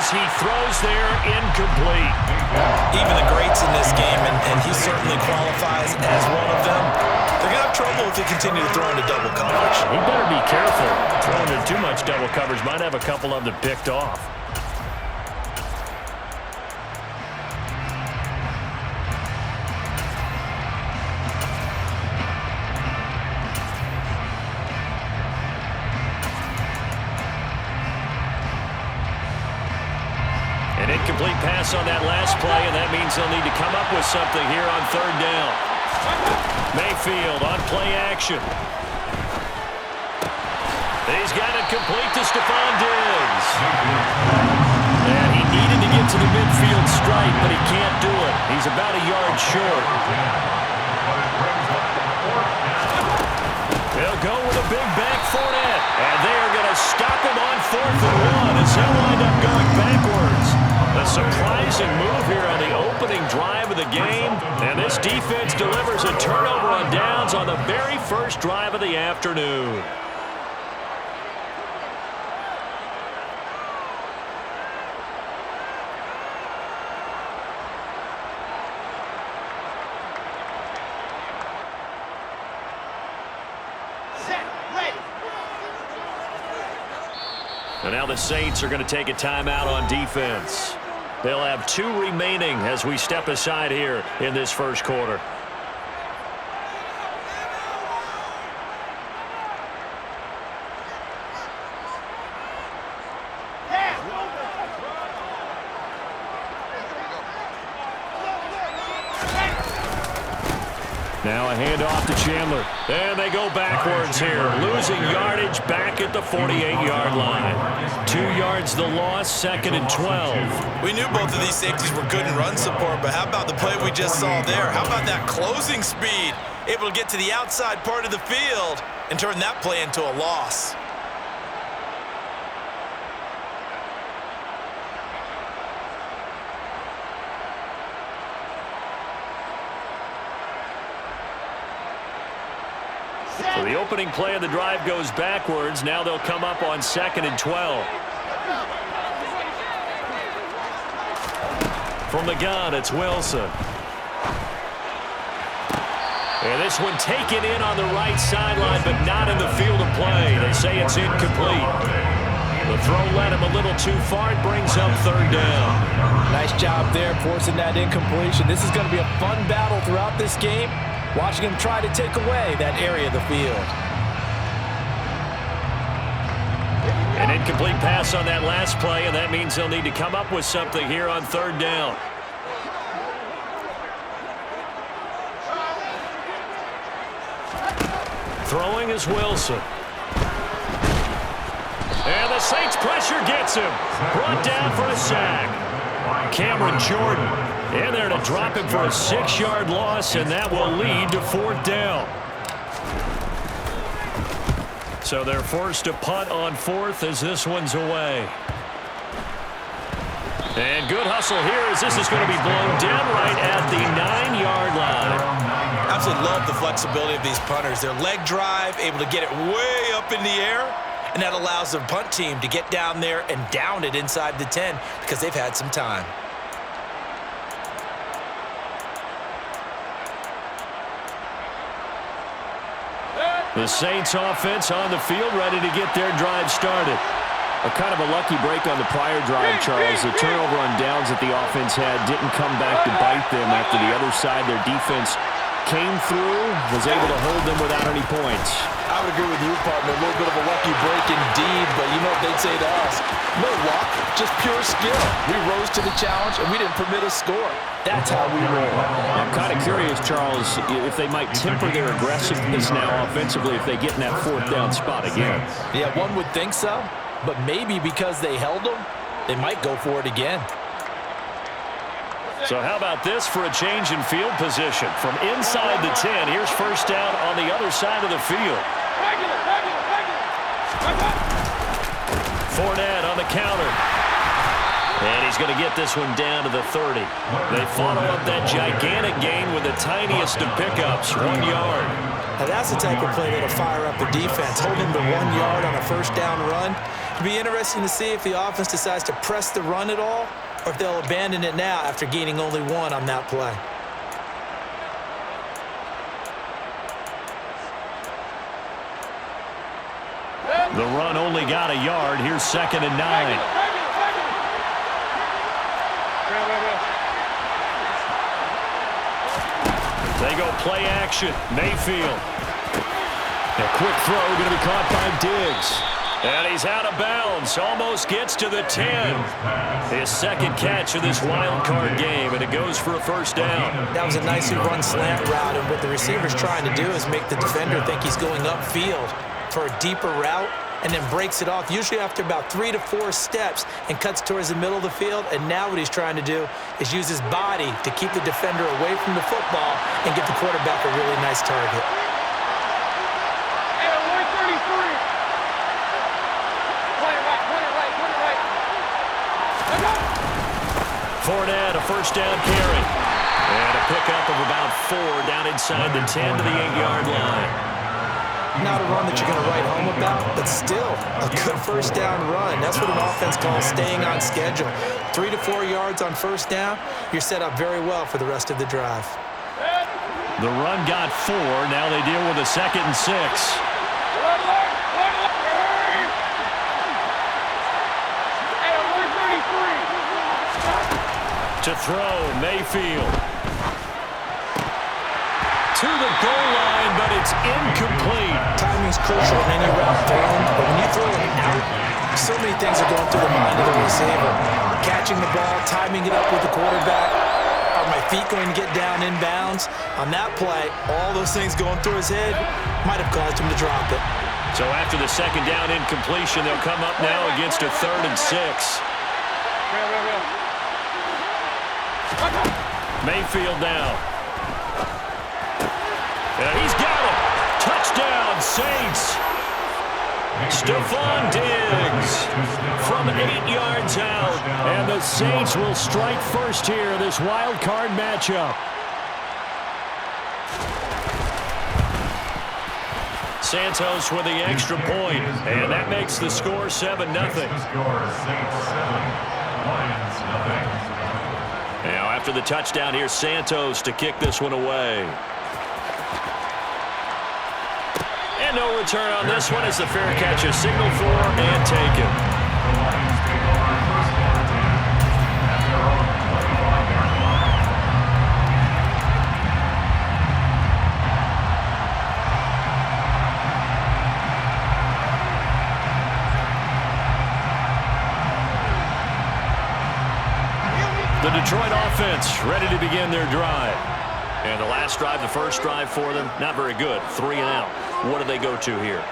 as he throws there, incomplete. Even the greats in this game, and he certainly qualifies as one of them, they're going to have trouble if they continue to throw into double coverage. He better be careful. Throwing into too much double coverage might have a couple of them picked off. An incomplete pass on that last play, and that means they'll need to come up with something here on third down. Mayfield on play action. He's got it complete to Stephon Diggs. And he needed to get to the midfield stripe, but he can't do it. He's about a yard short. They'll go with a big back Fournette. And they are going to stop him on 4th and 1 as he'll wind up going backwards. A surprising move here on the opening drive of the game. And this defense delivers a turnover on downs on the very first drive of the afternoon. And now the Saints are going to take a timeout on defense. They'll have 2 remaining as we step aside here in this first quarter. Now a handoff to Chandler. And they go backwards here. Losing yardage back at the 48-yard line. 2 yards the loss, 2nd and 12. We knew both of these safeties were good in run support, but how about the play we just saw there? How about that closing speed? Able to get to the outside part of the field and turn that play into a loss. So the opening play of the drive goes backwards. Now they'll come up on 2nd and 12. From the gun, it's Wilson. And this one taken in on the right sideline, but not in the field of play. They say it's incomplete. The throw led him a little too far. It brings up 3rd down. Nice job there forcing that incompletion. This is going to be a fun battle throughout this game. Watching him try to take away that area of the field. An incomplete pass on that last play, and that means they'll need to come up with something here on 3rd down. Throwing is Wilson. And the Saints pressure gets him. Brought down for a sack. Cameron Jordan in there to drop him for a 6-yard loss, and that will lead to 4th down. So they're forced to punt on 4th as this one's away. And good hustle here as this is going to be blown down right at the 9-yard line. Absolutely love the flexibility of these punters. Their leg drive, able to get it way up in the air, and that allows the punt team to get down there and down it inside the 10 because they've had some time. The Saints offense on the field, ready to get their drive started. A kind of a lucky break on the prior drive, Charles. The turnover on downs that the offense had didn't come back to bite them after the other side. Their defense came through, was able to hold them without any points. I would agree with you, partner. A little bit of a lucky break indeed, but you know what they'd say to us? No luck, just pure skill. We rose to the challenge, and we didn't permit a score. That's how we roll. I'm kind of curious, Charles, if they might temper their aggressiveness now offensively if they get in that 4th down spot again. Yeah, one would think so, but maybe because they held them, they might go for it again. So how about this for a change in field position? From inside the 10, here's 1st down on the other side of the field. Fournette on the counter. And he's going to get this one down to the 30. They follow up that gigantic gain with the tiniest of pickups, 1 yard. Now that's the type of play that'll fire up the defense. Hold him to 1 yard on a 1st down run. It'll be interesting to see if the offense decides to press the run at all or if they'll abandon it now after gaining only one on that play. The run only got a yard. Here's 2nd and 9. They go play action. Mayfield. A quick throw going to be caught by Diggs. And he's out of bounds. Almost gets to the 10. His 2nd catch of this wild card game, and it goes for a 1st down. That was a nicely run slant route, and what the receiver's trying to do is make the defender think he's going upfield for a deeper route, and then breaks it off, usually after about 3 to 4 steps, and cuts towards the middle of the field. And now what he's trying to do is use his body to keep the defender away from the football and get the quarterback a really nice target. Fournette, a 1st down carry. And a pickup of about 4 down inside the 10 to the 8-yard line. Not a run that you're going to write home about, but still a good 1st down run. That's what an offense calls staying on schedule. 3 to 4 yards on 1st down, you're set up very well for the rest of the drive. The run got 4. Now they deal with a 2nd and 6. To throw, Mayfield. To the goal line, but it's incomplete. Timing's crucial in any route thrown, but when you throw it out, so many things are going through the mind of the receiver. Catching the ball, timing it up with the quarterback. Are my feet going to get down in bounds? On that play, all those things going through his head might have caused him to drop it. So after the 2nd down incompletion, they'll come up now against a 3rd and 6. Mayfield now. And he's got it. Touchdown, Saints. Stephon Diggs from 8 yards out. And the Saints will strike first here in this wild card matchup. Santos with the extra point, and that makes the score 7-0. Now after the touchdown, here's Santos to kick this one away. And no return on this one as the fair catch is signaled for and taken. The Detroit offense ready to begin their drive. And the last drive, the first drive for them, not very good. 3 and out. What do they go to here?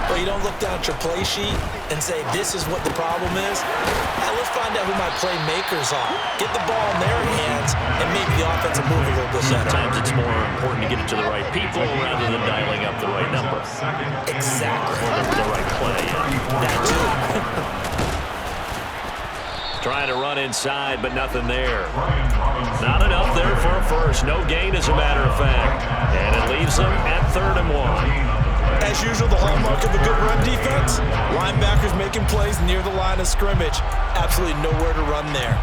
Well, you don't look down at your play sheet and say, this is what the problem is. Now, let's find out who my playmakers are. Get the ball in their hands and make the offense move a little bit better. Sometimes it's more important to get it to the right people rather than dialing up the right number. Exactly. Or the right play. That too. Trying to run inside, but nothing there. Not enough there for a first. No gain, as a matter of fact. And it leaves them at 3rd and 1. As usual, the hallmark of a good run defense, linebackers making plays near the line of scrimmage. Absolutely nowhere to run there.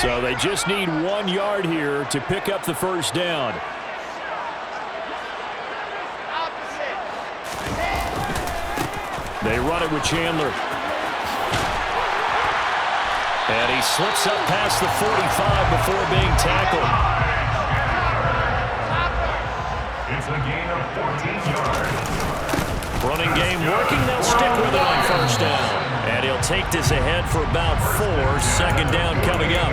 So they just need 1 yard here to pick up the first down. They run it with Chandler. And he slips up past the 45 before being tackled. It's a gain of 14 yards. Running game working. They'll stick with it on first down. And he'll take this ahead for about 4. 2nd down coming up.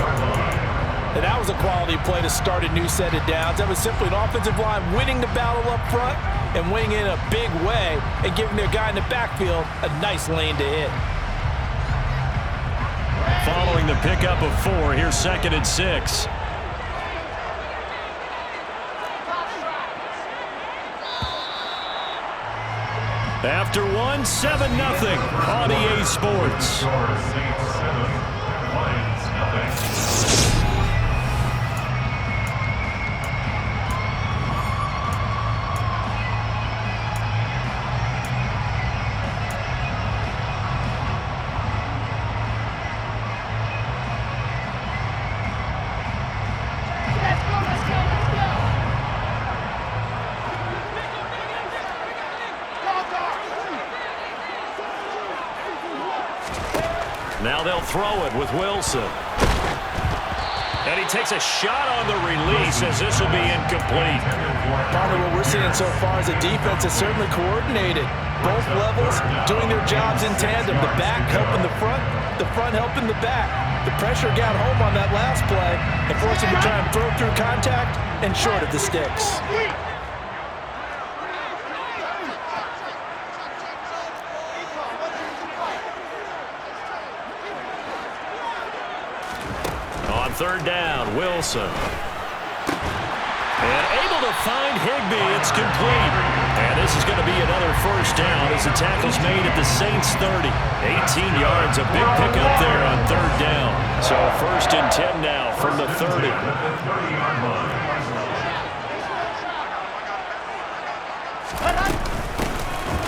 And that was a quality play to start a new set of downs. That was simply an offensive line winning the battle up front and winning it in a big way and giving their guy in the backfield a nice lane to hit. Following the pickup of 4, here's 2nd and 6. After 1, 7-0 on EA Sports. they'll throw it with Wilson. And he takes a shot on the release as this will be incomplete. Partner, what we're seeing so far is the defense is certainly coordinated. Both levels doing their jobs in tandem. The back helping the front helping the back. The pressure got home on that last play and forced him to try and throw through contact and short of the sticks. On third down, Wilson. And able to find Higbee. It's complete. And this is going to be another first down as the tackle's made at the Saints 30. 18 yards, a big pickup there on third down. So first and 10 now from the 30.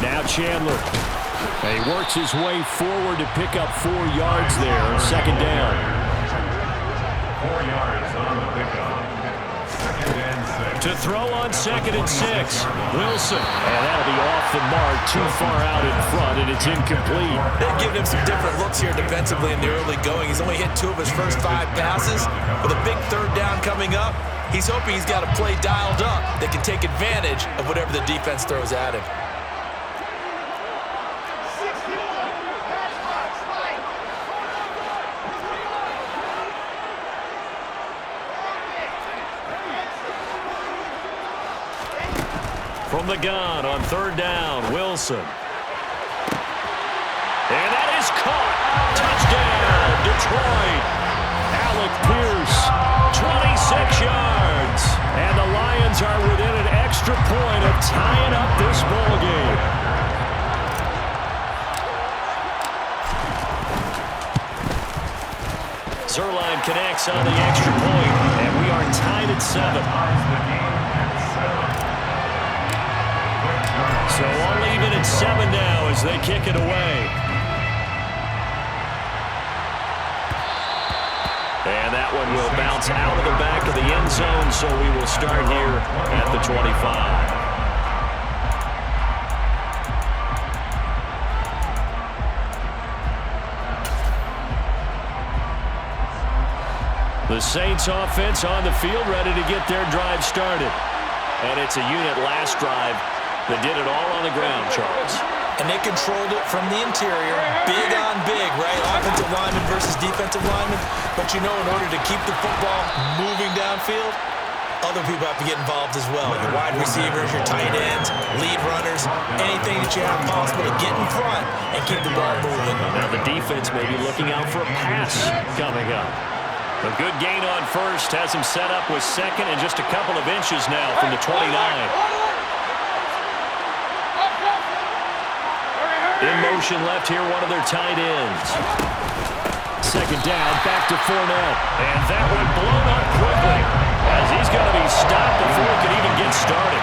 Now Chandler. He works his way forward to pick up 4 yards there on second down. 4 yards on the pickup. To throw on second and 6, Wilson. And that'll be off the mark, too far out in front, and it's incomplete. They've given him some different looks here defensively in the early going. He's only hit 2 of his first 5 passes. With a big third down coming up, he's hoping he's got a play dialed up that can take advantage of whatever the defense throws at him. From the gun on third down, Wilson. And that is caught. Touchdown, Detroit. Alec Pierce, 26 yards. And the Lions are within an extra point of tying up this ball game. Zuerlein connects on the extra point, and we are tied at 7. So all even at 7 now as they kick it away. And that one will bounce out of the back of the end zone, so we will start here at the 25. The Saints offense on the field ready to get their drive started. And it's a unit last drive that did it all on the ground, Charles. And they controlled it from the interior, big on big, right? Offensive lineman versus defensive lineman. But you know, in order to keep the football moving downfield, other people have to get involved as well. Your wide receivers, your tight ends, lead runners, anything that you have possible to get in front and keep the ball moving. Now the defense may be looking out for a pass coming up. A good gain on first has him set up with second and just a couple of inches now from the 29. In motion left here, one of their tight ends. Second down, back to Fournette. And that one blown up quickly as he's going to be stopped before he can even get started.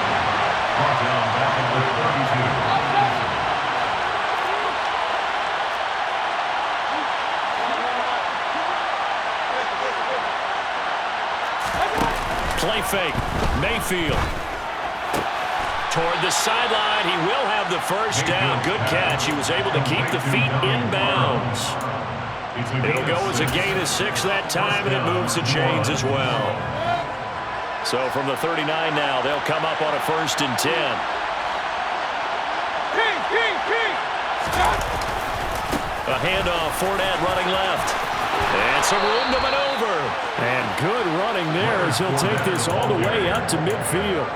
Play fake, Mayfield. Toward the sideline, he will have the first down. Good catch. He was able to keep the feet in bounds. It'll go as a gain of 6 that time, and it moves the chains as well. So from the 39 now, they'll come up on a first and 10. A handoff, Fournette running left. And some room to maneuver. And good running there as he'll take this all the way out to midfield.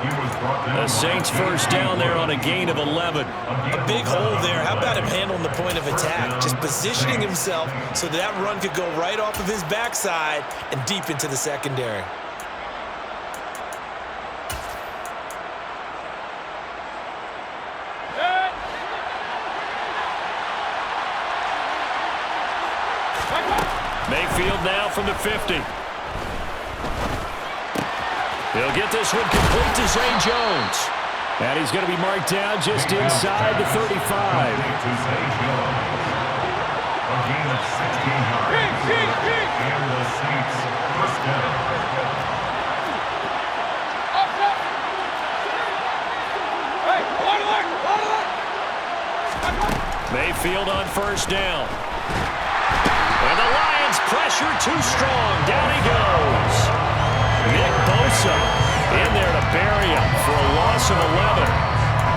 The Saints first down there on a gain of 11. A big hole there. How about him handling the point of attack? Just positioning himself so that run could go right off of his backside and deep into the secondary. Mayfield now from the 50. He'll get this one complete to Zay Jones. And he's going to be marked down just inside the 35. Mayfield on first down. And pressure too strong. Down he goes. Nick Bosa in there to bury him for a loss of 11.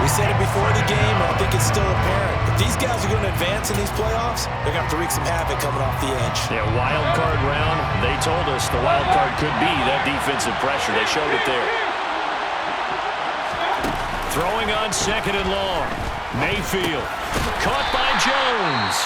We said it before the game, and I think it's still apparent. If these guys are going to advance in these playoffs, they're going to have to wreak some havoc coming off the edge. Yeah, wild card round. They told us the wild card could be that defensive pressure. They showed it there. Throwing on second and long. Mayfield caught by Jones.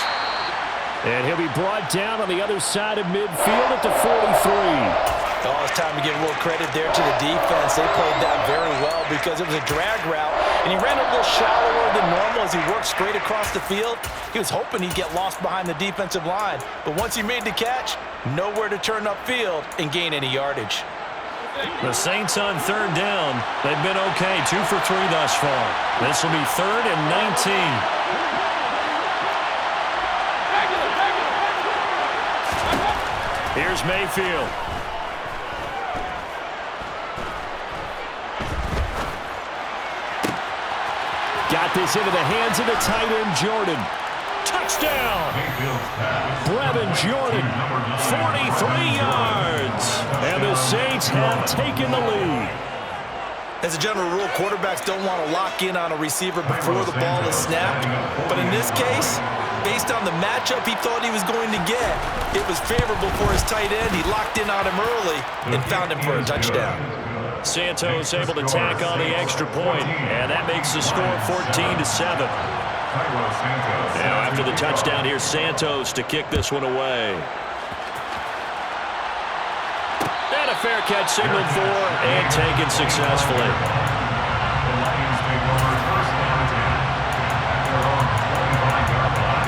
And he'll be brought down on the other side of midfield at the 43. Oh, it's time to give a little credit there to the defense. They played that very well because it was a drag route, and he ran a little shallower than normal as he worked straight across the field. He was hoping he'd get lost behind the defensive line, but once he made the catch, nowhere to turn upfield and gain any yardage. The Saints on third down. They've been okay, 2 for 3 thus far. This will be 3rd and 19. Here's Mayfield. Got this into the hands of the tight end, Jordan. Touchdown! Brevin Jordan, 43 yards. And the Saints have taken the lead. As a general rule, quarterbacks don't want to lock in on a receiver before the ball is snapped. But in this case, based on the matchup he thought he was going to get, it was favorable for his tight end. He locked in on him early and found him for a touchdown. Santos able to tack on the extra point, and that makes the score 14-7. Now after the touchdown, here's Santos to kick this one away. And a fair catch signaled for and taken successfully. The Lions take over first down 10 at their own 25-yard line.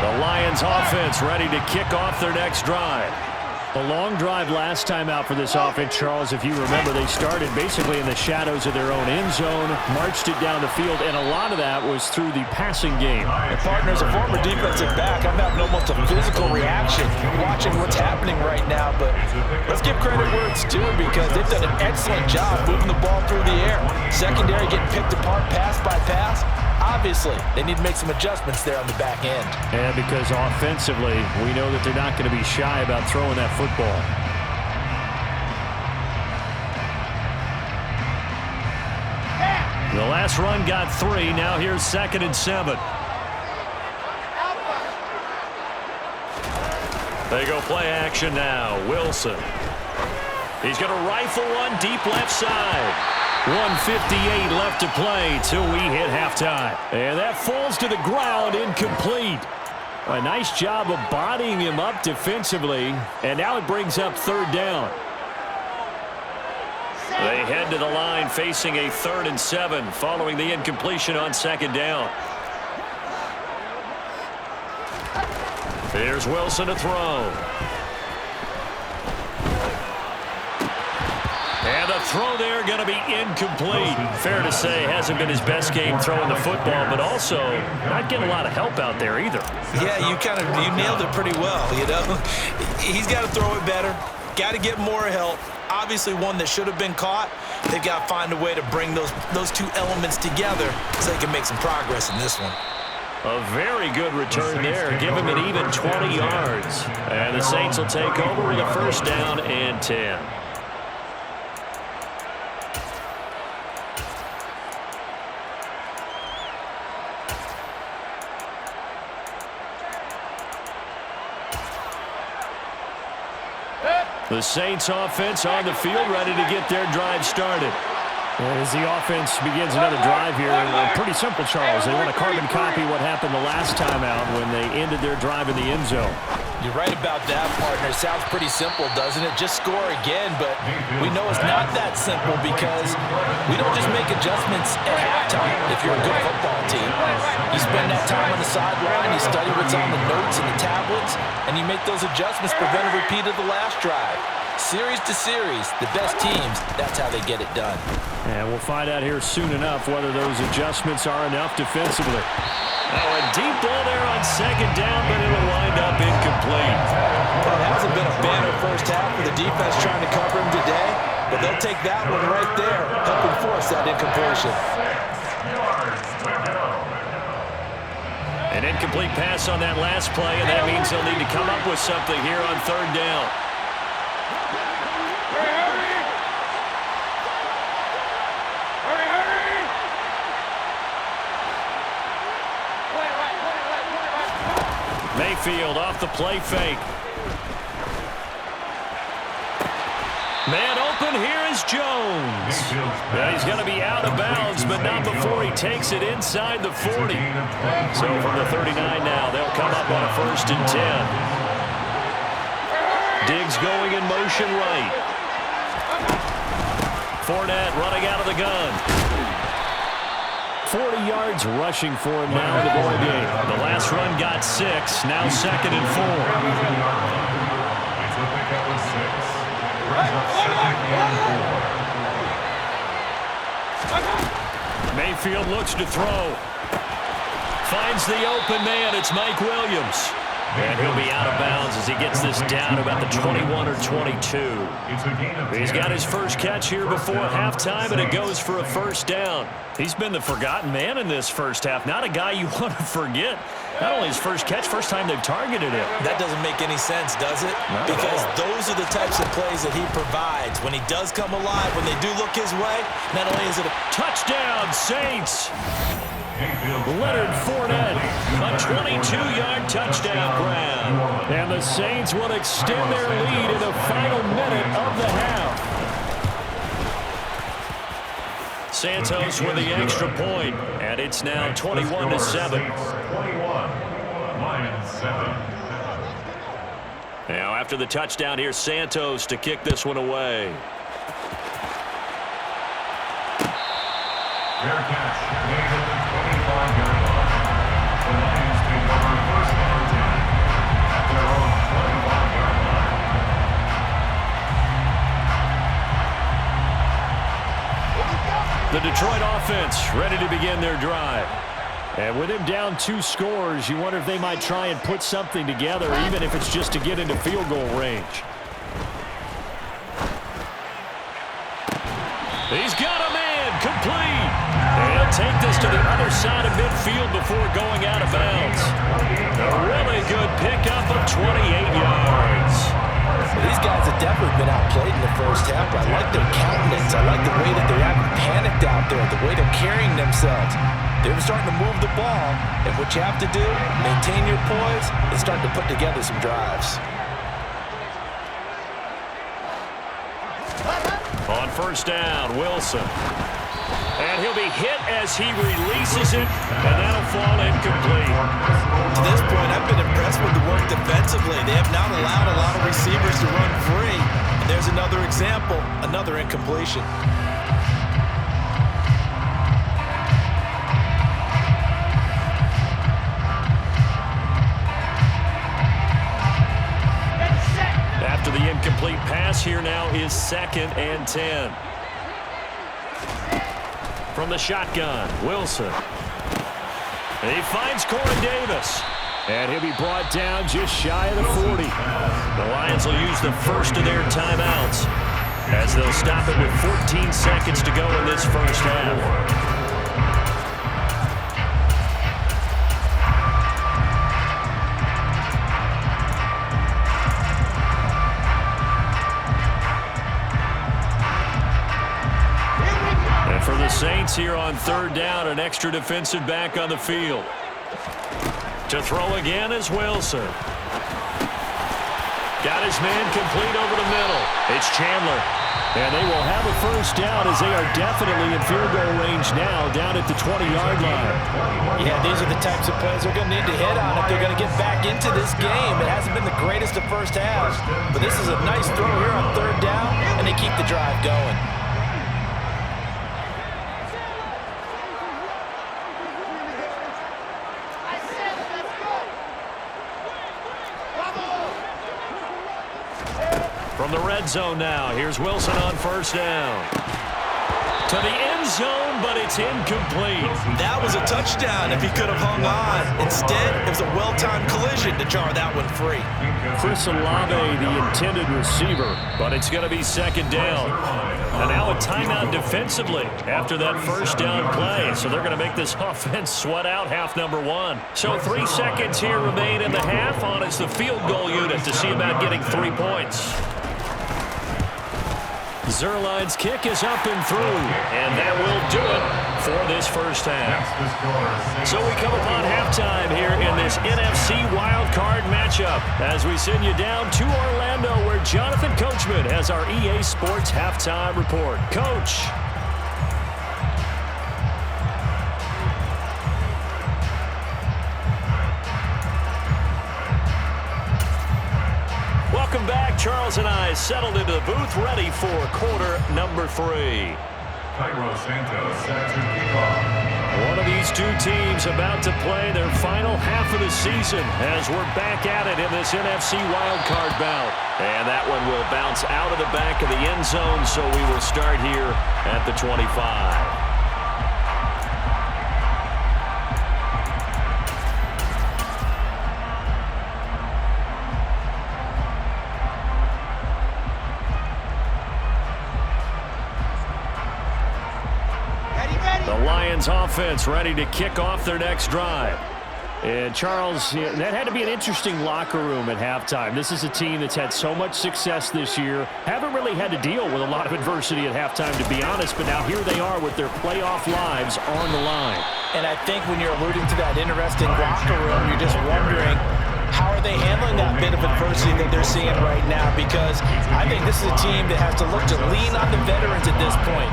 The Lions offense ready to kick off their next drive. A long drive last time out for this offense, Charles. If you remember, they started basically in the shadows of their own end zone, marched it down the field, and a lot of that was through the passing game. And partner, as a former defensive back, I'm having almost a physical reaction watching what's happening right now. But let's give credit where it's due because they've done an excellent job moving the ball through the air. Secondary getting picked apart pass by pass. Obviously, they need to make some adjustments there on the back end. And because offensively, we know that they're not going to be shy about throwing that football. The last run got 3. Now here's 2nd and 7. They go play action now. Wilson. He's going to rifle one deep left side. 1:58 left to play till we hit halftime. And that falls to the ground, incomplete. A nice job of bodying him up defensively. And now it brings up 3rd down. They head to the line facing a 3rd and 7 following the incompletion on 2nd down. Here's Wilson to throw. And the throw there going to be incomplete. Fair to say, hasn't been his best game throwing the football, but also not getting a lot of help out there either. Yeah, you nailed it pretty well, you know. He's got to throw it better. Got to get more help. Obviously one that should have been caught. They've got to find a way to bring those two elements together so they can make some progress in this one. A very good return there. Give him an even 20 yards. And the Saints will take over with a 1st down and 10. The Saints offense on the field ready to get their drive started. As the offense begins another drive here, pretty simple, Charles. They want to carbon copy what happened the last time out when they ended their drive in the end zone. You're right about that, partner. It sounds pretty simple, doesn't it? Just score again, but we know it's not that simple because we don't just make adjustments at halftime if you're a good football team. You spend that time on the sideline, you study what's on the notes and the tablets, and you make those adjustments, prevent a repeat of the last drive. Series to series, the best teams, that's how they get it done. And we'll find out here soon enough whether those adjustments are enough defensively. Oh, a deep ball there on 2nd down, but it'll wind up incomplete. Well, it hasn't been a banner first half for the defense trying to cover him today, but they'll take that one right there, helping force that incompletion. 6 yards to go. An incomplete pass on that last play, and that means they'll need to come up with something here on third down. Mayfield off the play fake. Man open, here is Jones. Yeah, he's going to be out of bounds, but not before he takes it inside the 40. So from the 39 now, they'll come up on a 1st and 10. Diggs going in motion right. Fournette running out of the gun. 40 yards rushing for him now in the ball game. The last run got 6, now 2nd and 4. It's a pickup of 6. Brings up 2nd and 4. Mayfield looks to throw. Finds the open man. It's Mike Williams. And he'll be out of bounds as he gets this down about the 21 or 22. He's got his first catch here before halftime, and it goes for a 1st down. He's been the forgotten man in this first half. Not a guy you want to forget. Not only his first catch, first time they've targeted him. That doesn't make any sense, does it? Because those are the types of plays that he provides. When he does come alive, when they do look his way, not only is it a touchdown, Saints. Leonard Fournette, a 22-yard touchdown grab. And the Saints will extend their lead in the final minute of the half. Santos with the extra point, and it's now 21-7. 21, Lions 7. Now after the touchdown, here's Santos to kick this one away. Fair catch made at the 25-yard line. The Lions take over 1st and 10 at their own 25-yard line. The Detroit offense ready to begin their drive. And with him down 2 scores, you wonder if they might try and put something together, even if it's just to get into field goal range. He's got a man, complete. He'll take this to the other side of midfield before going out of bounds. A really good pickup of 28 yards. These guys have definitely been outplayed in the first half. I like their countenance. I like the way that they haven't panicked out there, the way they're carrying themselves. They're starting to move the ball, and what you have to do, maintain your poise, and start to put together some drives. On 1st down, Wilson. And he'll be hit as he releases it, and that'll fall incomplete. To this point, I've been impressed with the work defensively. They have not allowed a lot of receivers to run free. And there's another example, another incompletion. After the incomplete pass, here now is 2nd and 10. From the shotgun, Wilson. He finds Corey Davis. And he'll be brought down just shy of the 40. The Lions will use the first of their timeouts as they'll stop it with 14 seconds to go in this first half. For the Saints here on 3rd down, an extra defensive back on the field. To throw again is Wilson. Got his man complete over the middle. It's Chandler. And they will have a 1st down as they are definitely in field goal range now down at the 20-yard line. Yeah, these are the types of plays they're going to need to hit on if they're going to get back into this game. It hasn't been the greatest of first halves, but this is a nice throw here on 3rd down, and they keep the drive going. From the red zone now, here's Wilson on 1st down. To the end zone, but it's incomplete. That was a touchdown if he could have hung on. Instead, it was a well-timed collision to jar that one free. Chris Olave, the intended receiver, but it's going to be second down. And now a timeout defensively after that first down play. So they're going to make this offense sweat out half number one. So 3 seconds here remain in the half on it's the field goal unit to see about getting 3 points. Zuerlein's kick is up and through, and that will do it for this first half. So we come upon halftime here in this NFC wildcard matchup as we send you down to Orlando where Jonathan Coachman has our EA Sports halftime report. Coach. Welcome back. Charles and I settled into the booth, ready for quarter number 3. Cairo Santos set to kick off. One of these two teams about to play their final half of the season as we're back at it in this NFC wildcard bout. And that one will bounce out of the back of the end zone, so we will start here at the 25. Lions offense ready to kick off their next drive. And Charles, that had to be an interesting locker room at halftime. This is a team that's had so much success this year. Haven't really had to deal with a lot of adversity at halftime, to be honest, but now here they are with their playoff lives on the line. And I think when you're alluding to that interesting locker room, you're just wondering, how are they handling that bit of adversity that they're seeing right now? Because I think this is a team that has to look to lean on the veterans at this point.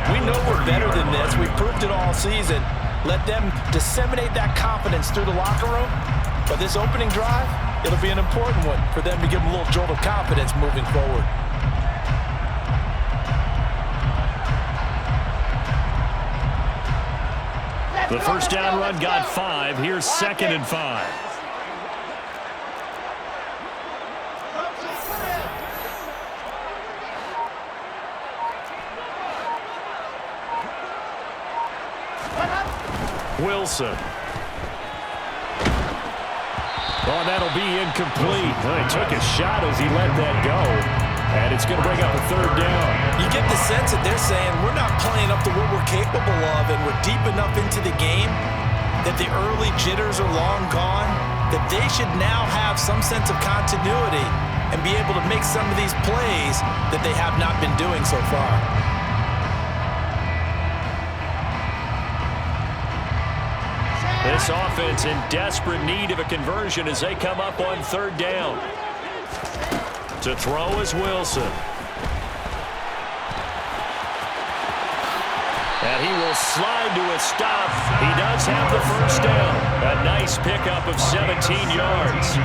We know we're better than this. We've proved it all season. Let them disseminate that confidence through the locker room. But this opening drive, it'll be an important one for them to give them a little jolt of confidence moving forward. The first down run got 5. Here's 2nd and 5. Wilson. Oh, that'll be incomplete. He took a shot as he let that go. And it's going to bring up a 3rd down. You get the sense that they're saying we're not playing up to what we're capable of, and we're deep enough into the game that the early jitters are long gone, that they should now have some sense of continuity and be able to make some of these plays that they have not been doing so far. This offense in desperate need of a conversion as they come up on 3rd down. To throw is Wilson. And he will slide to a stop. He does have the first down. A nice pickup of 17 yards.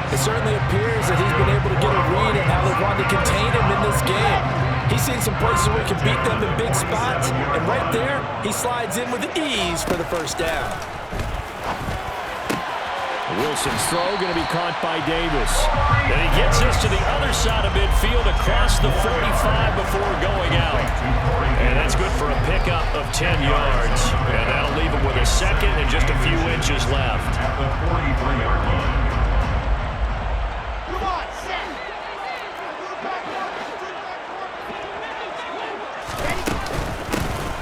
It certainly appears that he's been able to get a read on how they want to contain him in this game. He's seen some places where he can beat them in big spots. And right there, he slides in with ease for the first down. Wilson's throw going to be caught by Davis. And he gets this to the other side of midfield across the 45 before going out. And that's good for a pickup of 10 yards. And that'll leave him with a 2nd and just a few inches left. At the 43-yard line.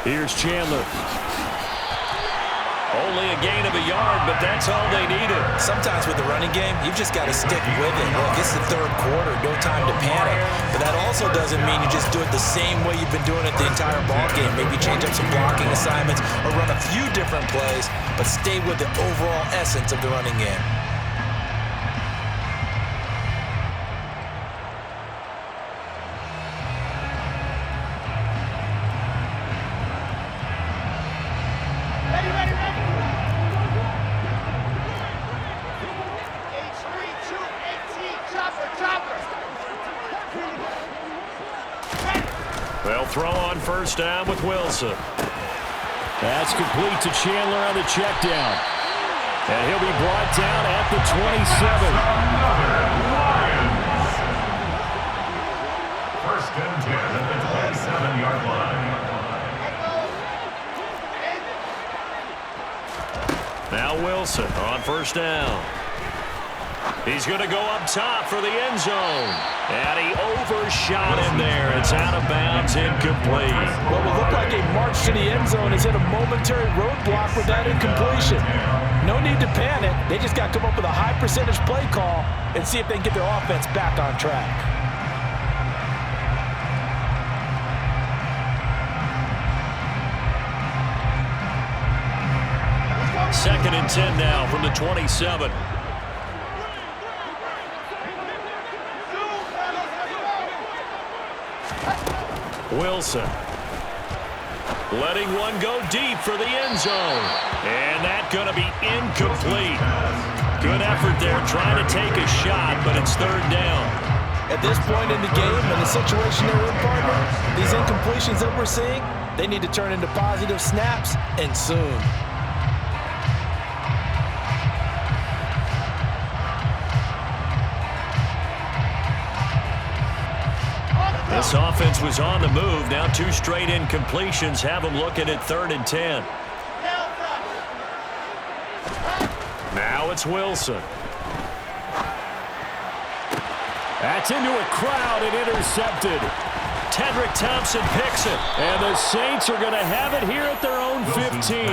Here's Chandler. Only a gain of a yard, but that's all they needed. Sometimes with the running game, you've just got to stick with it. Look, it's the 3rd quarter, no time to panic. But that also doesn't mean you just do it the same way you've been doing it the entire ball game. Maybe change up some blocking assignments or run a few different plays, but stay with the overall essence of the running game. They'll throw on first down with Wilson. That's complete to Chandler on the check down. And he'll be brought down at the 27. First and 10 at the 27-yard line. Wilson on first down. He's going to go up top for the end zone. And he overshot him there. It's out of bounds, incomplete. What will look like a march to the end zone is hit a momentary roadblock with that incompletion. No need to panic. They just got to come up with a high percentage play call and see if they can get their offense back on track. Second and 10 now from the 27. Wilson letting one go deep for the end zone. And that's going to be incomplete. Good effort there trying to take a shot, but it's third down. At this point in the game, in the situation they're in, partner, these incompletions that we're seeing, they need to turn into positive snaps, and soon. This offense was on the move. Now 2 straight incompletions have them looking at 3rd and 10. Now it's Wilson. That's into a crowd and intercepted. Tedrick Thompson picks it. And the Saints are going to have it here at their own 15.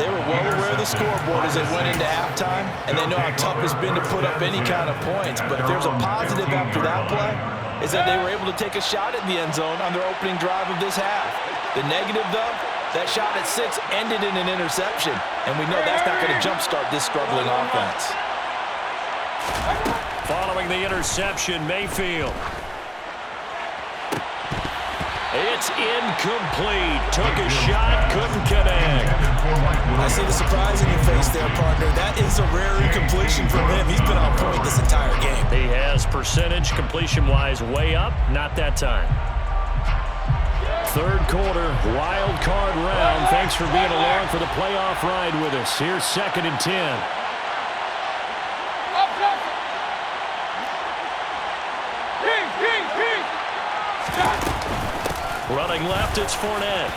They were well aware of the scoreboard as they went into halftime, and they know how tough it's been to put up any kind of points. But if there's a positive after that play, is that they were able to take a shot at the end zone on their opening drive of this half. The negative, though, that shot at 6 ended in an interception, and we know that's not going to jumpstart this struggling offense. Following the interception, Mayfield. It's incomplete. Took a shot, couldn't connect. I see the surprise in your face there, partner. That is a rare incompletion from him. He's been on point this entire game. He has percentage completion-wise way up. Not that time. Third quarter, wild card round. Thanks for being along for the playoff ride with us. Here's 2nd and 10. Running left, it's Fournette.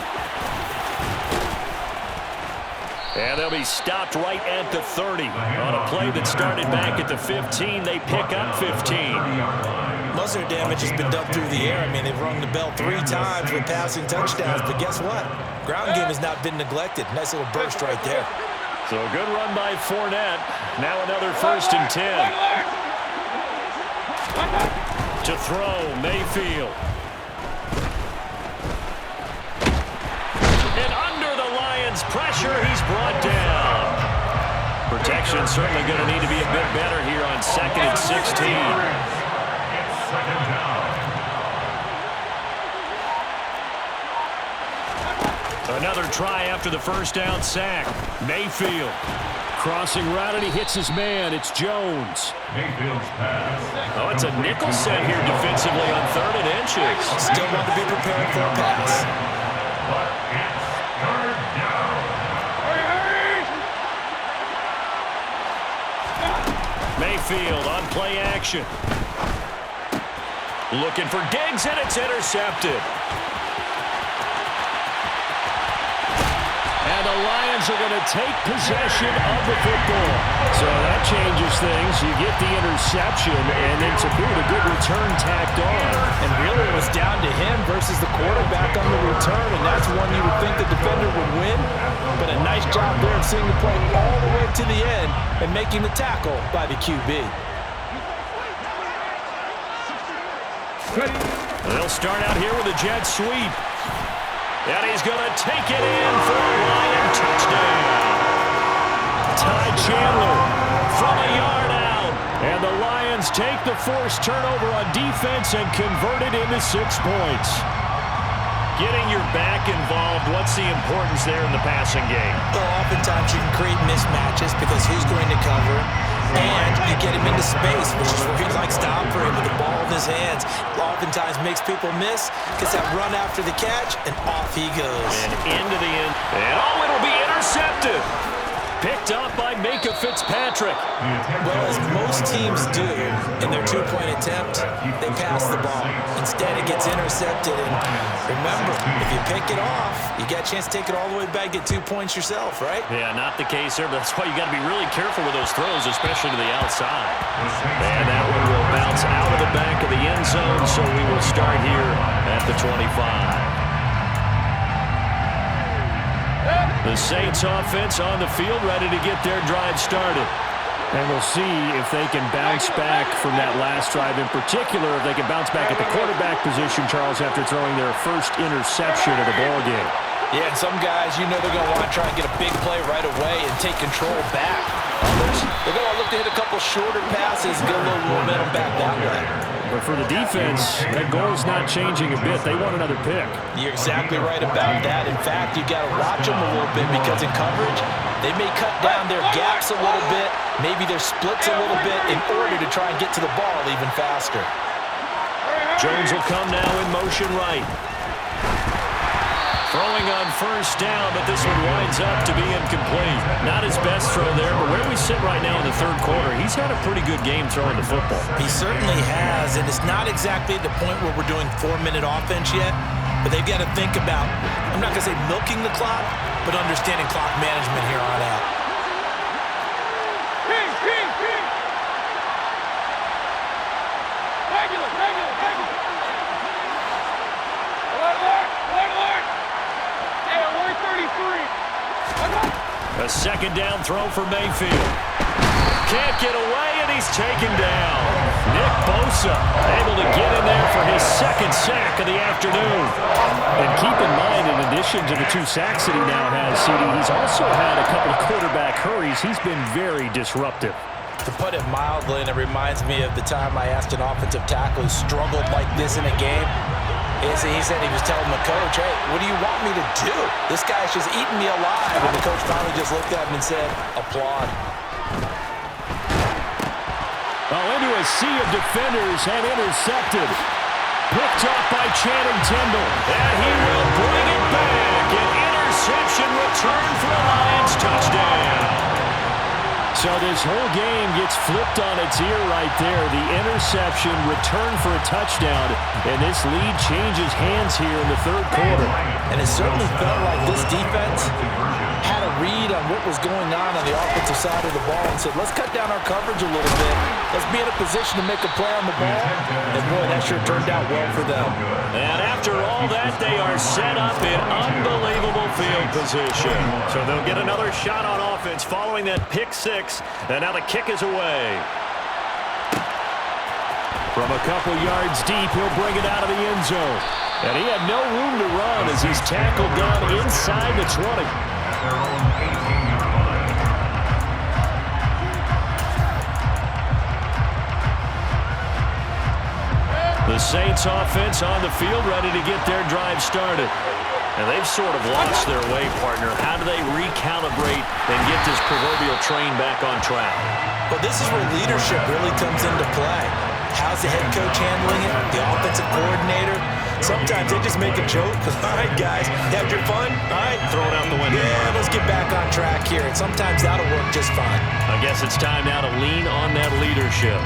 And they'll be stopped right at the 30. On a play that started back at the 15, they pick up 15. Most of their damage has been done through the air. I mean, they've rung the bell 3 times with passing touchdowns, but guess what? Ground game has not been neglected. Nice little burst right there. So a good run by Fournette. Now another 1st and 10. To throw, Mayfield. And under the Lions' pressure, he's brought down. Protection certainly going to need to be a bit better here on 2nd and 16. Another try after the first down sack. Mayfield. Crossing route, and he hits his man. It's Jones. Mayfield's pass. Oh, it's a nickel set here defensively on 3rd and inches. Still want to be prepared for a pass. But it's third down. Mayfield on play action. Looking for Diggs, and it's intercepted. And the Lions are going to take possession of the football. So that changes things. You get the interception, and then to boot, a good return tacked on. And really it was down to him versus the quarterback on the return, and that's one you would think the defender would win. But a nice job there of seeing the play all the way to the end and making the tackle by the QB. They'll start out here with a jet sweep. And he's going to take it in for a Lion touchdown. Ty Chandler from a yard out. And the Lions take the forced turnover on defense and convert it into 6 points. Getting your back involved, what's the importance there in the passing game? Well, oftentimes you can create mismatches because who's going to cover, and you get him into space, which is where he likes to operate with the ball in his hands. Oftentimes makes people miss, gets that run after the catch, and off he goes. And into the end. And oh, it'll be intercepted. Picked up by Minkah Fitzpatrick. Well, as most teams do in their 2-point attempt, they pass the ball. Instead, it gets intercepted. And remember, if you you pick it off, you got a chance to take it all the way back, get 2 points yourself, right? Yeah, not the case there, but that's why you got to be really careful with those throws, especially to the outside. And that one will bounce out of the back of the end zone, so we will start here at the 25. The Saints offense on the field, ready to get their drive started. And we'll see if they can bounce back from that last drive. In particular, if they can bounce back at the quarterback position, Charles, after throwing their first interception of the ballgame. Yeah, and some guys, you know they're going to want to try and get a big play right away and take control back. Others, they're going to look to hit a couple shorter passes, get a little momentum back that way. But for the defense, that goal is not changing a bit. They want another pick. You're exactly right about that. In fact, you got to watch them a little bit because in coverage, they may cut down their gaps a little bit, maybe their splits a little bit in order to try and get to the ball even faster. Jones will come now in motion right. Throwing on first down, but this one winds up to be incomplete. Not his best throw there, but where we sit right now in the third quarter, he's had a pretty good game throwing the football. He certainly has, and it's not exactly at the point where we're doing 4-minute offense yet, but they've got to think about, I'm not going to say milking the clock, but understanding clock management here on out. A second down throw for Mayfield. Can't get away, and he's taken down. Nick Bosa able to get in there for his second sack of the afternoon. And keep in mind, in addition to the 2 sacks that he now has, CD, he's also had a couple of quarterback hurries. He's been very disruptive. To put it mildly, and it reminds me of the time I asked an offensive tackle who struggled like this in a game, he said he was telling the coach, hey, what do you want me to do? This guy's just eating me alive. And the coach finally just looked at him and said, applaud. Into a sea of defenders and intercepted. Picked off by Channing Tindall. And he will bring it back. An interception return for the Lions touchdown. So this whole game gets flipped on its ear right there. The interception, return for a touchdown, and this lead changes hands here in the third quarter. And it certainly felt like this defense had a read on what was going on the offensive side of the ball and said, let's cut down our coverage a little bit. Let's be in a position to make a play on the ball. And boy, that sure turned out well for them. And after all that, they are set up in unbelievable field position. So they'll get another shot on offense following that pick 6. And now the kick is away. From a couple yards deep, he'll bring it out of the end zone. And he had no room to run as he's tackled down inside the 20. The Saints offense on the field ready to get their drive started. And they've sort of lost their way, partner. How do they recalibrate and get this proverbial train back on track? Well, this is where leadership really comes into play. How's the head coach handling it? The offensive coordinator? Sometimes they just make a joke. All right, guys, you had your fun? All right. Throw it out the window. Yeah, let's get back on track here. And sometimes that'll work just fine. I guess it's time now to lean on that leadership.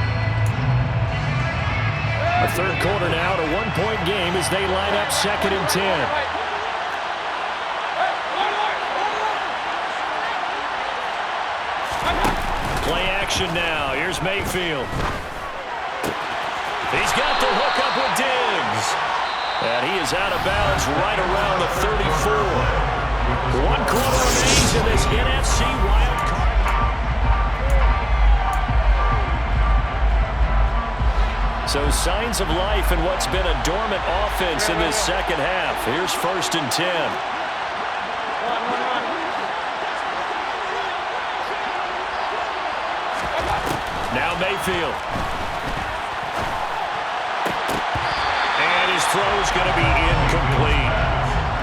A third quarter now, a one-point game as they line up 2nd and 10. Play action now. Here's Mayfield. He's got the hook up with Diggs. And he is out of bounds right around the 34. 1 quarter remains in this NFC wild card. So signs of life in what's been a dormant offense in this second half. Here's 1st and 10. Now Mayfield. And his throw's going to be incomplete.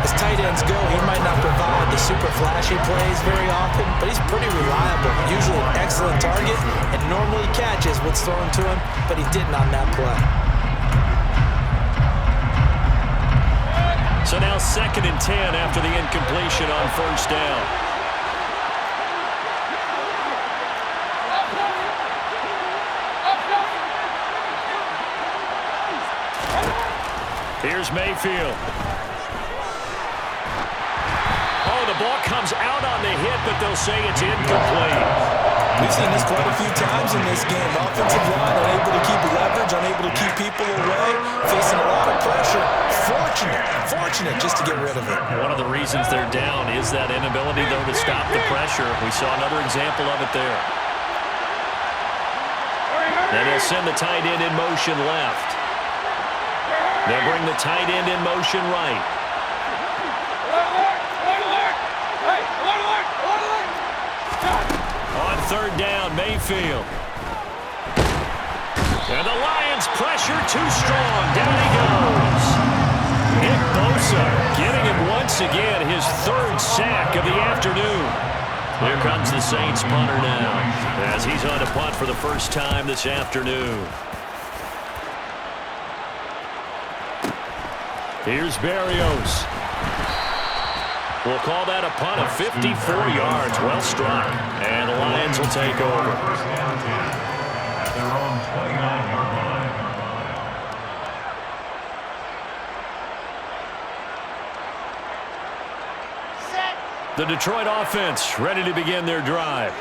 As tight ends go, he might not provide the super flashy plays very often, but he's pretty reliable. Usually an excellent target, and normally catches what's thrown to him, but he didn't on that play. So now 2nd and 10 after the incompletion on first down. Here's Mayfield. comes out on the hit, but they'll say it's incomplete. We've seen this quite a few times in this game. Offensive line unable to keep leverage, unable to keep people away, facing a lot of pressure. Fortunate just to get rid of it. One of the reasons they're down is that inability, though, to stop the pressure. We saw another example of it there. And they'll send the tight end in motion left. They'll bring the tight end in motion right. On third down, Mayfield. And the Lions pressure too strong. Down he goes. Nick Bosa getting him once again his third sack of the afternoon. Here comes the Saints punter now as he's on to punt for the first time this afternoon. Here's Berrios. We'll call that a punt of 54 yards. Well struck. And the Lions will take over. First down 10 at their own 29-yard line. The Detroit offense ready to begin their drive.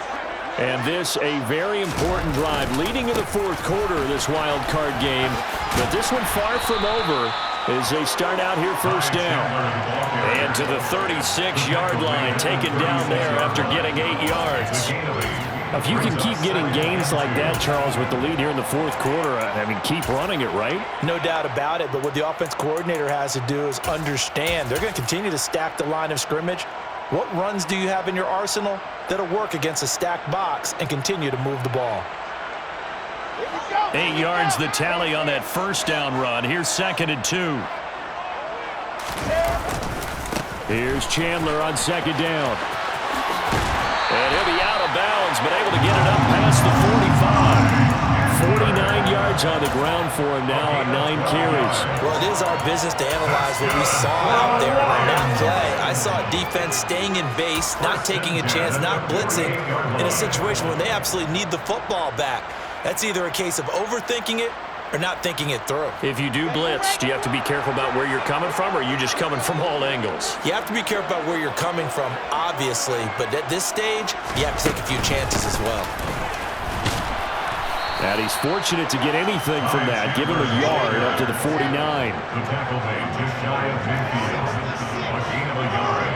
And this a very important drive leading in the fourth quarter of this wild card game. But this one far from over as they start out here first down. And to the 36-yard line, taken down there after getting 8 yards. If you can keep getting gains like that, Charles, with the lead here in the fourth quarter, I mean, keep running it, right? No doubt about it, but what the offense coordinator has to do is understand they're going to continue to stack the line of scrimmage. What runs do you have in your arsenal that'll work against a stacked box and continue to move the ball? 8 yards the tally on that first down run. Here's 2nd and 2. Here's Chandler on 2nd down. And he'll be out of bounds, but able to get it up past the 45. 49 yards on the ground for him now on 9 carries. Well, it is our business to analyze what we saw out there on that play. I saw a defense staying in base, not taking a chance, not blitzing in a situation where they absolutely need the football back. That's either a case of overthinking it or not thinking it through. If you do blitz, do you have to be careful about where you're coming from, or are you just coming from all angles? You have to be careful about where you're coming from, obviously, but at this stage, you have to take a few chances as well. And he's fortunate to get anything from that. Give him a yard up to the 49. The tackle made just shy of midfield. A gain of a yard.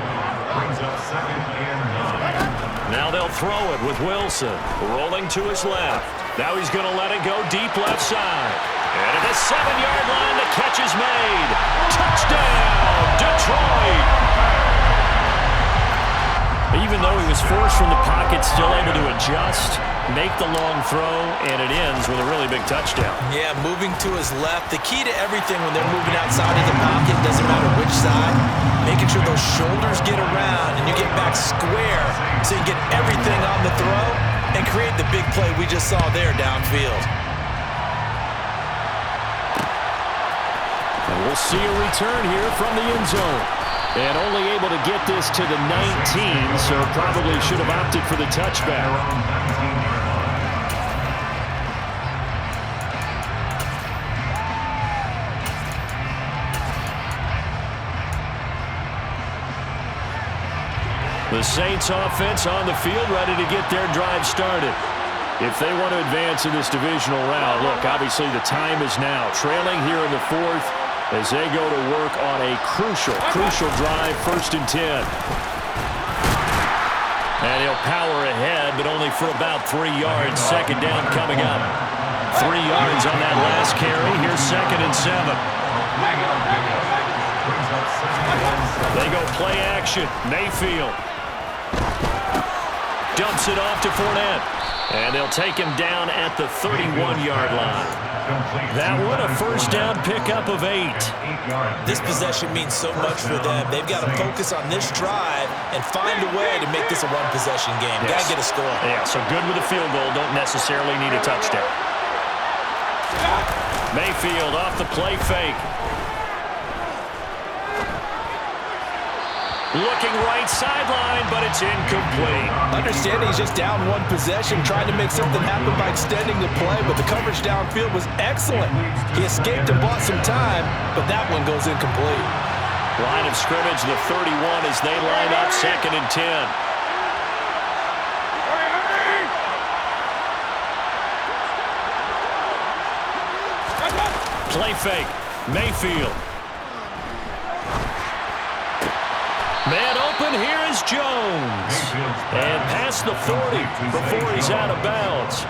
Brings up 2nd and 9. Now they'll throw it with Wilson. Rolling to his left. Now he's going to let it go deep left side. And at the 7-yard line, the catch is made. Touchdown, Detroit! Even though he was forced from the pocket, still able to adjust, make the long throw, and it ends with a really big touchdown. Yeah, moving to his left. The key to everything when they're moving outside of the pocket, doesn't matter which side, making sure those shoulders get around and you get back square so you get everything on the throw and create the big play we just saw there downfield. And we'll see a return here from the end zone. And only able to get this to the 19, so probably should have opted for the touchback. The Saints offense on the field ready to get their drive started. If they want to advance in this divisional round, look, obviously the time is now. Trailing here in the fourth as they go to work on a crucial drive, 1st and 10. And he'll power ahead, but only for about 3 yards. 2nd down coming up. 3 yards on that last carry. Here's 2nd and 7. They go play action. Mayfield dumps it off to Fournette. And they'll take him down at the 31-yard line. That one a first down pickup of 8. This possession means so much for them. They've got to focus on this drive and find a way to make this a one-possession game. Yes. Got to get a score. Yeah, so good with a field goal. Don't necessarily need a touchdown. Mayfield off the play fake. Looking right sideline, but it's incomplete. Understanding he's just down one possession, trying to make something happen by extending the play, but the coverage downfield was excellent. He escaped and bought some time, but that one goes incomplete. Line of scrimmage, the 31, as they line up 2nd and 10. Play fake. Mayfield. Man open, here is Jones. And past the 40 before he's out of bounds.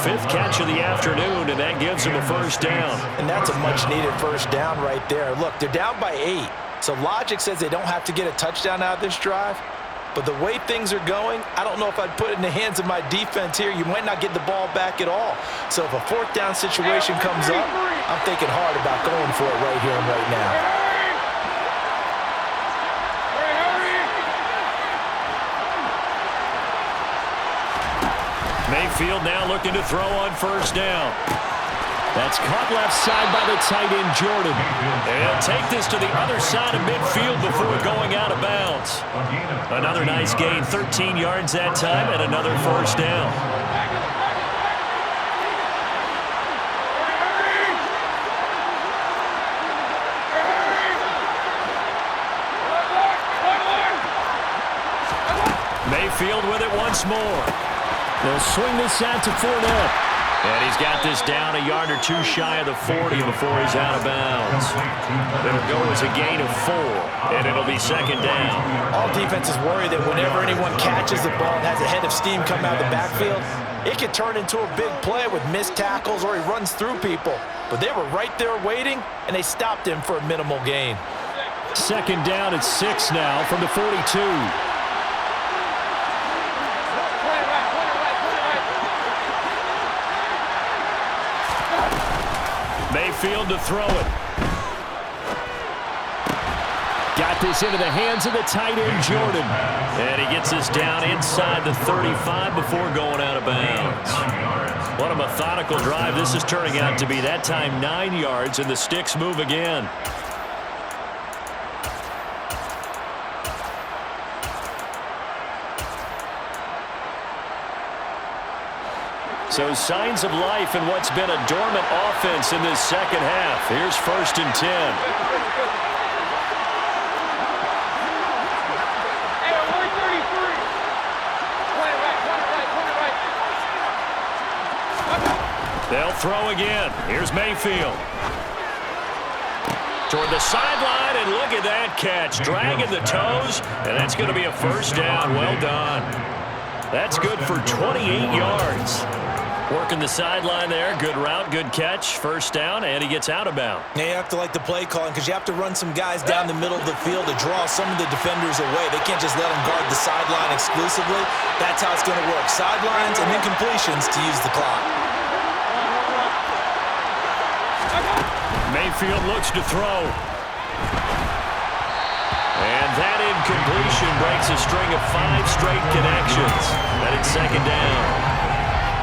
5th catch of the afternoon, and that gives him a first down. And that's a much-needed first down right there. Look, they're down by 8, so logic says they don't have to get a touchdown out of this drive. But the way things are going, I don't know if I'd put it in the hands of my defense here. You might not get the ball back at all. So if a 4th down situation comes up, I'm thinking hard about going for it right here and right now. Mayfield now looking to throw on first down. That's caught left side by the tight end, Jordan. And he'll take this to the other side of midfield before going out of bounds. Another nice gain, 13 yards that time, and another first down. Mayfield with it once more. They'll swing this out to Fournette. And he's got this down a yard or 2 shy of the 40 before he's out of bounds. It'll go as a gain of 4, and it'll be 2nd down. All defenses worry that whenever anyone catches the ball and has a head of steam come out of the backfield, it could turn into a big play with missed tackles or he runs through people. But they were right there waiting, and they stopped him for a minimal gain. 2nd down at 6 now from the 42. Mayfield to throw it. Got this into the hands of the tight end, Jordan. And he gets this down inside the 35 before going out of bounds. What a methodical drive this is turning out to be. That time 9 yards, and the sticks move again. So signs of life in what's been a dormant offense in this second half. Here's 1st and 10. They'll throw again. Here's Mayfield. Toward the sideline, and look at that catch. Dragging the toes, and that's going to be a first down. Well done. That's good for 28 yards. Working the sideline there. Good route, good catch. First down, and he gets out of bounds. Now you have to like the play calling because you have to run some guys down the middle of the field to draw some of the defenders away. They can't just let them guard the sideline exclusively. That's how it's going to work. Sidelines and incompletions to use the clock. Mayfield looks to throw. And that incompletion breaks a string of 5 straight connections. That is 2nd down.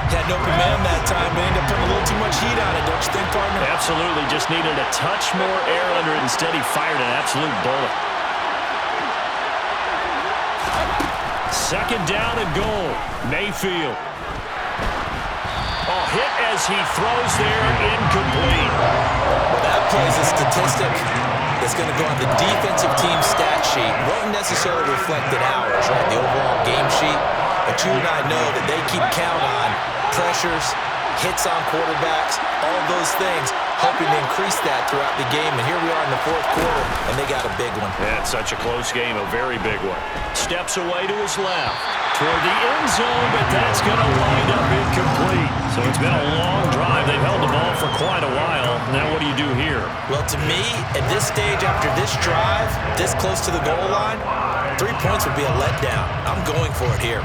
Had no command that time, but ended up putting a little too much heat on it, don't you think, partner? Absolutely. Just needed a touch more air under it. Instead, he fired an absolute bullet. 2nd down and goal. Mayfield. Oh, hit as he throws there, incomplete. Well, that plays a statistic that's going to go on the defensive team stat sheet. Won't necessarily reflect in ours, right, the overall game sheet. But you and I know that they keep count on pressures, hits on quarterbacks, all those things, hoping to increase that throughout the game. And here we are in the 4th quarter, and they got a big one. Yeah, it's such a close game, a very big one. Steps away to his left, toward the end zone, but that's going to wind up incomplete. So it's been a long drive. They've held the ball for quite a while. Now what do you do here? Well, to me, at this stage, after this drive, this close to the goal line, 3 points would be a letdown. I'm going for it here.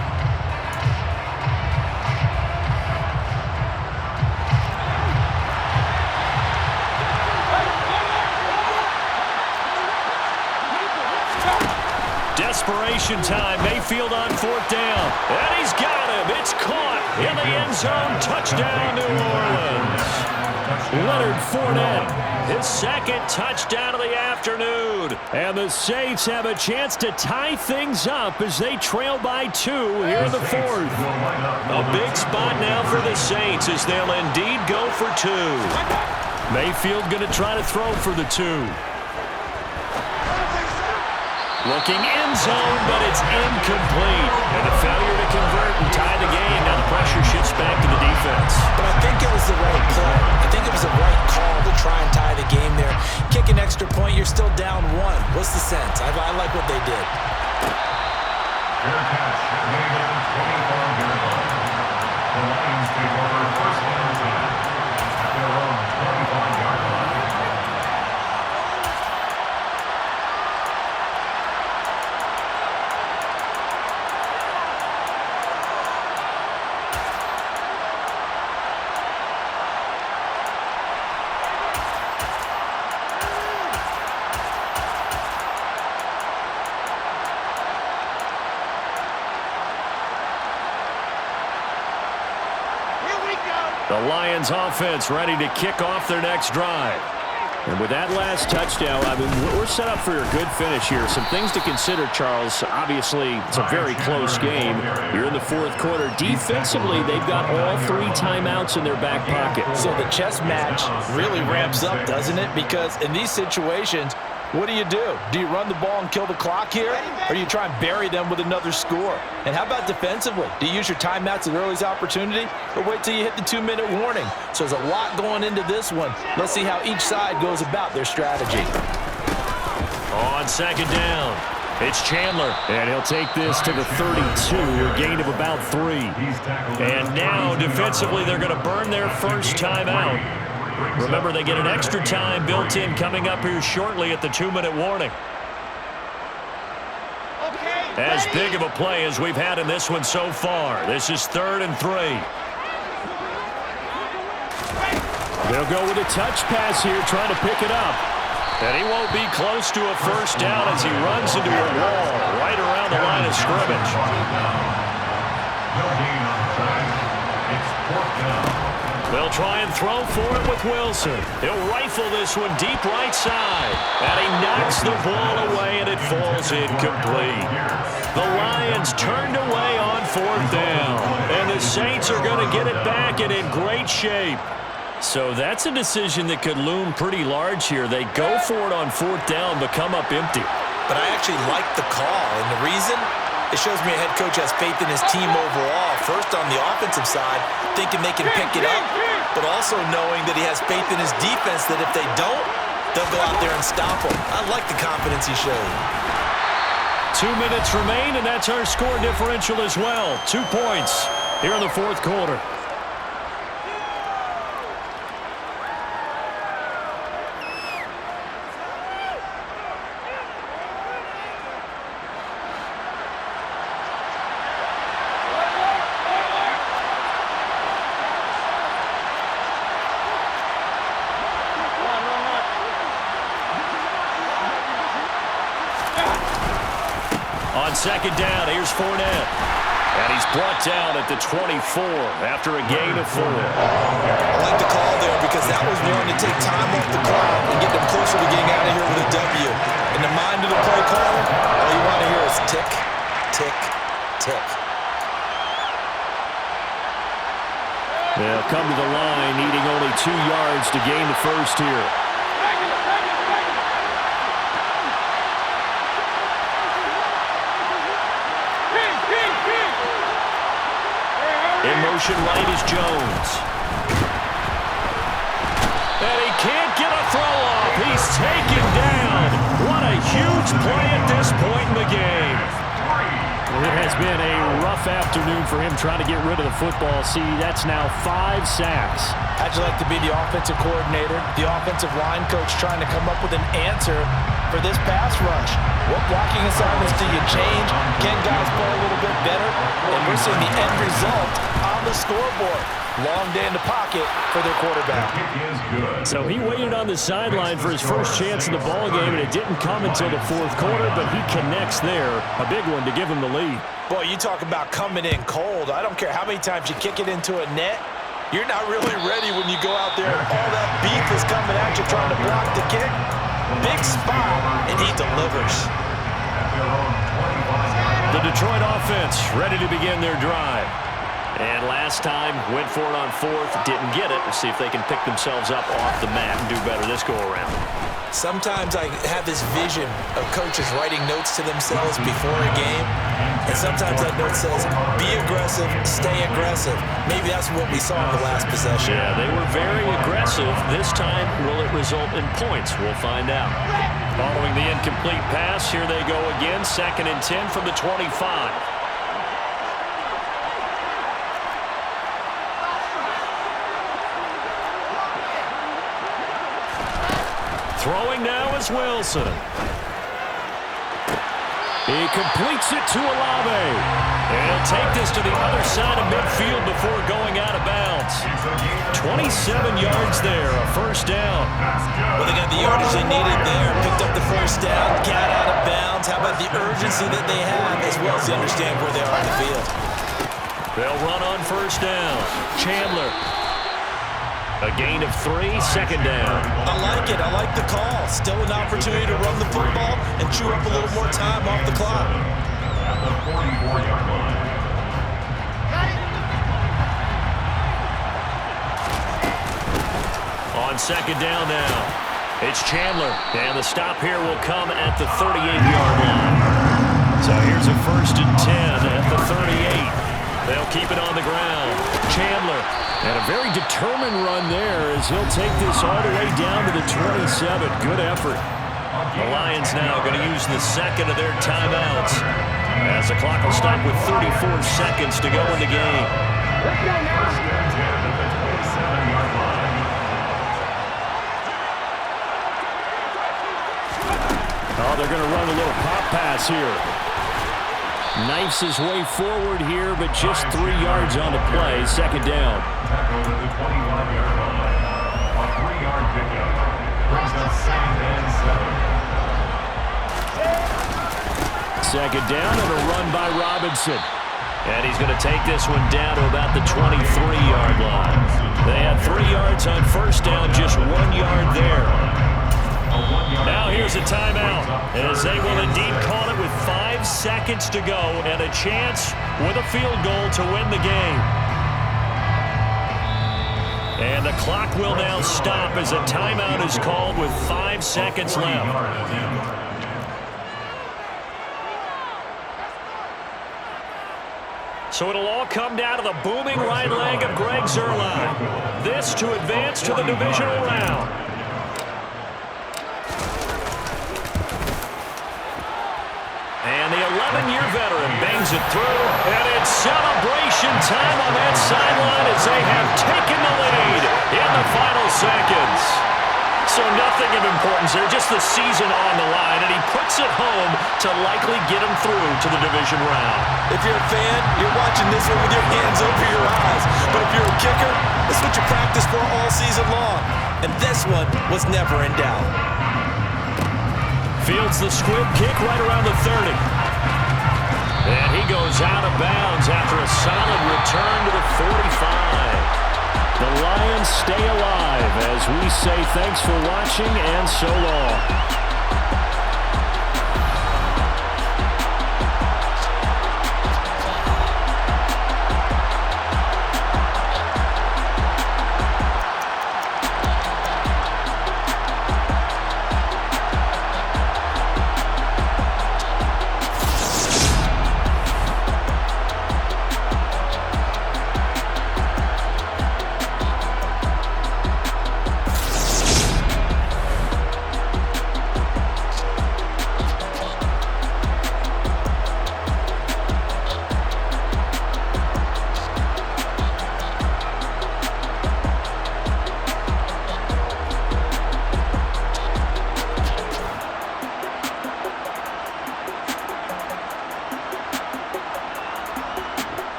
Desperation time. Mayfield on 4th down. And he's got him. It's caught in the end zone. Touchdown, New Orleans. Leonard Fournette, his 2nd touchdown of the afternoon. And the Saints have a chance to tie things up as they trail by 2 here in the 4th. A big spot now for the Saints as they'll indeed go for 2. Mayfield going to try to throw for the 2. Looking end zone, but it's incomplete. And a failure to convert and tie the game. Now the pressure shifts back to the defense. But I think it was the right play. I think it was the right call to try and tie the game there. Kick an extra point, you're still down 1. What's the sense? I like what they did. Fair catch made at the 25-yard line. The Lions take over first and 10 at their own 25-yard line. The Lions offense ready to kick off their next drive. And with that last touchdown, I mean, we're set up for a good finish here. Some things to consider, Charles. Obviously, it's a very close game. You're in the fourth quarter. Defensively, they've got all 3 timeouts in their back pocket. So the chess match really ramps up, doesn't it? Because in these situations, what do? Do you run the ball and kill the clock here? Or do you try and bury them with another score? And how about defensively? Do you use your timeouts at earliest opportunity? Or wait till you hit the 2-minute warning? So there's a lot going into this one. Let's see how each side goes about their strategy. On second down, it's Chandler. And he'll take this to the 32, a gain of about 3. And now, defensively, they're going to burn their first timeout. Remember, they get an extra time built in coming up here shortly at the 2-minute warning. As big of a play as we've had in this one so far. This is 3rd and 3. They'll go with a touch pass here, trying to pick it up. And he won't be close to a first down as he runs into a wall right around the line of scrimmage. No gain on the play. It's 4th down. They'll try and throw for it with Wilson. He'll rifle this one deep right side. And he knocks the ball away, and it falls incomplete. The Lions turned away on 4th down. And the Saints are going to get it back and in great shape. So that's a decision that could loom pretty large here. They go for it on 4th down, but come up empty. But I actually like the call. And the reason? It shows me a head coach has faith in his team overall. First on the offensive side, thinking they can pick it up, but also knowing that he has faith in his defense that if they don't, they'll go out there and stop him. I like the confidence he showed. 2 minutes remain, and that's our score differential as well. 2 points here in the fourth quarter. On second down, here's Fournette. And he's brought down at the 24 after a gain of 4. I like the call there because that was one to take time off the clock and get them closer to getting out of here with a W. In the mind of the play caller, all you want to hear is tick, tick, tick. They'll come to the line, needing only 2 yards to gain the first here. In motion right is Jones. And he can't get a throw off. He's taken down. What a huge play at this point in the game. Well, it has been a rough afternoon for him trying to get rid of the football. See, that's now 5 sacks. How'd you like to be the offensive coordinator, the offensive line coach trying to come up with an answer for this pass rush? What blocking assignments do you change? Can guys play a little bit better? And we're seeing the end result on the scoreboard. Long day in the pocket for their quarterback. So he waited on the sideline for his first chance in the ball game, and it didn't come until the fourth quarter, but he connects there. A big one to give him the lead. Boy, you talk about coming in cold. I don't care how many times you kick it into a net. You're not really ready when you go out there and all that beef is coming at you trying to block the kick. Big spot, and he delivers. The Detroit offense ready to begin their drive. And last time, went for it on fourth, didn't get it. Let's see if they can pick themselves up off the mat and do better this go-around. Sometimes I have this vision of coaches writing notes to themselves before a game, and sometimes that note says, be aggressive, stay aggressive. Maybe that's what we saw in the last possession. Yeah, they were very aggressive. This time, will it result in points? We'll find out. Following the incomplete pass, here they go again, 2nd and 10 from the 25. Throwing now is Wilson. He completes it to Olave. And he'll take this to the other side of midfield before going out of bounds. 27 yards there, a first down. Well, they got the yardage they needed there. Picked up the first down, got out of bounds. How about the urgency that they have, as well as they understand where they are on the field? They'll run on first down. Chandler. A gain of 3, 2nd down. I like it. I like the call. Still an opportunity to run the football and chew up a little more time off the clock. At the 44-yard line. On 2nd down now, it's Chandler. And the stop here will come at the 38-yard line. So here's a 1st and 10 at the 38. They'll keep it on the ground. Chandler. And a very determined run there as he'll take this all the way down to the 27. Good effort. The Lions now going to use the 2nd of their timeouts as the clock will stop with 34 seconds to go in the game. Oh, they're going to run a little pop pass here. Knifes his way forward here, but just 3 yards on the play. 2nd down. Tackle at the 25-yard line. A 3-yard pickup. Brings up 2nd and 7. 2nd down and a run by Robinson. And he's going to take this one down to about the 23-yard line. They had 3 yards on first down, just 1 yard there. Now here's a timeout, as they will indeed call it with 5 seconds to go and a chance with a field goal to win the game. And the clock will now stop as a timeout is called with 5 seconds left. So it'll all come down to the booming right leg of Greg Zuerlein. This to advance to the divisional round. And the 11-year veteran bangs it through, and it's celebration time on that sideline as they have taken the lead in the final seconds. So nothing of importance there, just the season on the line, and he puts it home to likely get him through to the division round. If you're a fan, you're watching this one with your hands over your eyes. But if you're a kicker, this is what you practice for all season long. And this one was never in doubt. Fields the squib kick right around the 30. And he goes out of bounds after a solid return to the 45. The Lions stay alive as we say thanks for watching and so long.